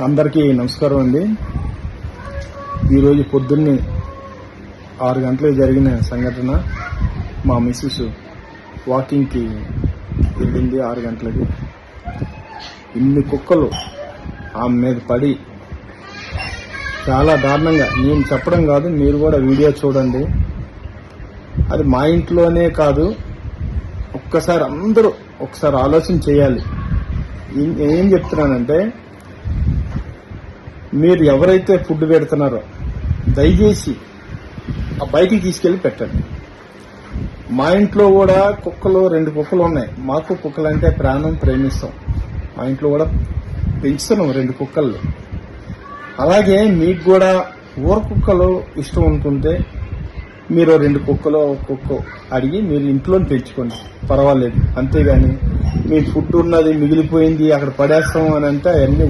అందరికీ నమస్కారం అండి. ఈరోజు పొద్దున్నే 6 గంటలకు జరిగిన సంఘటన. మా మిస్సెస్ వాకింగ్కి వెళ్ళింది 6 గంటలకి. ఇన్ని కుక్కలు ఆమె మీద పడి చాలా దారుణంగా, నేను చెప్పడం కాదు, మీరు కూడా వీడియో చూడండి. అది మా ఇంట్లోనే కాదు, ఒక్కసారి అందరూ ఒకసారి ఆలోచన చేయాలి. ఏం చెప్తున్నానంటే, మీరు ఎవరైతే ఫుడ్ పెడుతున్నారో దయచేసి ఆ బయటికి తీసుకెళ్లి పెట్టండి. మా ఇంట్లో కూడా కుక్కలు 2 కుక్కలు ఉన్నాయి. మాకు కుక్కలంటే ప్రాణం, ప్రేమిస్తాం. మా ఇంట్లో కూడా పెంచుతున్నాం 2 కుక్కలు. అలాగే మీకు కూడా ఊర కుక్కలు ఇష్టం అనుకుంటే మీరు 2 కుక్కలు కుక్క అడిగి మీరు ఇంట్లో పెంచుకోండి, పర్వాలేదు. అంతేగాని మీ ఫుడ్ ఉన్నది మిగిలిపోయింది అక్కడ పడేస్తాం అని అంటే అవన్నీ